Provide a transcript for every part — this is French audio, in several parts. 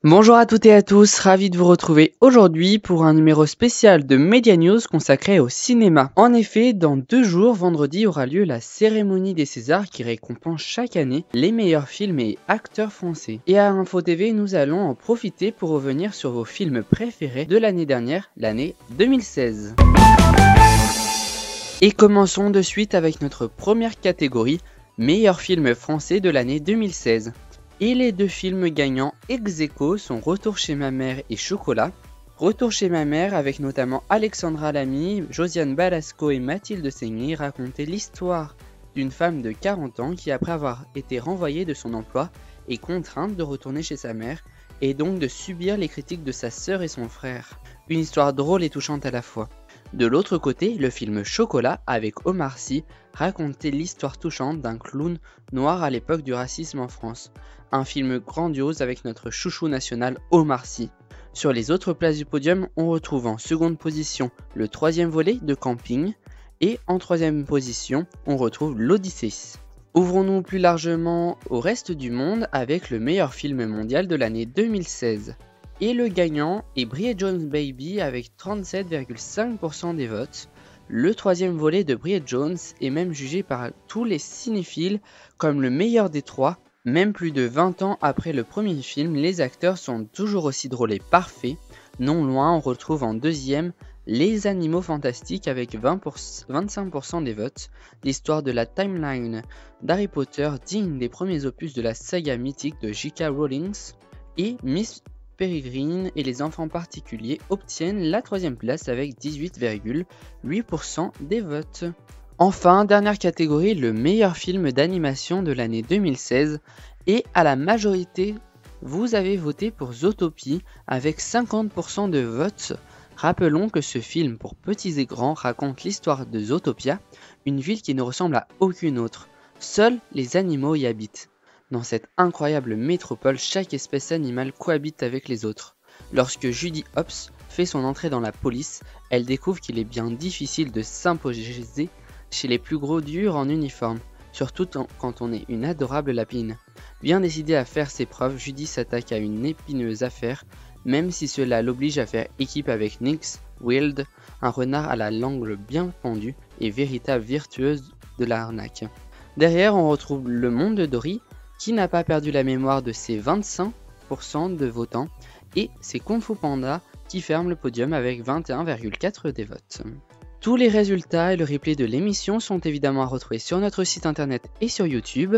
Bonjour à toutes et à tous, ravi de vous retrouver aujourd'hui pour un numéro spécial de Media News consacré au cinéma. En effet, dans 2 jours, vendredi, aura lieu la cérémonie des Césars qui récompense chaque année les meilleurs films et acteurs français. Et à Info TV, nous allons en profiter pour revenir sur vos films préférés de l'année dernière, l'année 2016. Et commençons de suite avec notre première catégorie, meilleurs films français de l'année 2016. Et les deux films gagnants ex aequo sont Retour chez ma mère et Chocolat. Retour chez ma mère avec notamment Alexandra Lamy, Josiane Balasco et Mathilde Seigny racontait l'histoire d'une femme de 40 ans qui après avoir été renvoyée de son emploi est contrainte de retourner chez sa mère et donc de subir les critiques de sa sœur et son frère. Une histoire drôle et touchante à la fois. De l'autre côté, le film Chocolat avec Omar Sy racontait l'histoire touchante d'un clown noir à l'époque du racisme en France. Un film grandiose avec notre chouchou national Omar Sy. Sur les autres places du podium, on retrouve en seconde position le troisième volet de Camping et en troisième position, on retrouve l'Odyssée. Ouvrons-nous plus largement au reste du monde avec le meilleur film mondial de l'année 2016. Et le gagnant est Bridget Jones Baby avec 37,5% des votes. Le troisième volet de Bridget Jones est même jugé par tous les cinéphiles comme le meilleur des trois. Même plus de 20 ans après le premier film, les acteurs sont toujours aussi drôles et parfaits. Non loin, on retrouve en deuxième Les Animaux Fantastiques avec 25% des votes. L'histoire de la timeline d'Harry Potter digne des premiers opus de la saga mythique de J.K. Rowling. Et Miss Peregrine et les enfants particuliers obtiennent la troisième place avec 18,8% des votes. Enfin, dernière catégorie, le meilleur film d'animation de l'année 2016. Et à la majorité, vous avez voté pour Zootopie avec 50% de votes. Rappelons que ce film pour petits et grands raconte l'histoire de Zootopia, une ville qui ne ressemble à aucune autre. Seuls les animaux y habitent. Dans cette incroyable métropole, chaque espèce animale cohabite avec les autres. Lorsque Judy Hopps fait son entrée dans la police, elle découvre qu'il est bien difficile de s'imposer chez les plus gros durs en uniforme, surtout quand on est une adorable lapine. Bien décidée à faire ses preuves, Judy s'attaque à une épineuse affaire, même si cela l'oblige à faire équipe avec Nix Wild, un renard à la langue bien pendue et véritable virtueuse de l'arnaque. Derrière, on retrouve le monde de Dory, qui n'a pas perdu la mémoire de ses 25% de votants, et c'est Kung Fu Panda qui ferme le podium avec 21,4% des votes. Tous les résultats et le replay de l'émission sont évidemment à retrouver sur notre site internet et sur YouTube.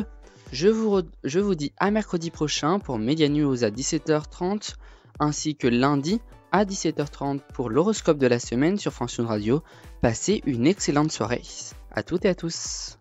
Je vous dis à mercredi prochain pour Media News à 17h30, ainsi que lundi à 17h30 pour l'horoscope de la semaine sur Function Radio. Passez une excellente soirée. À toutes et à tous.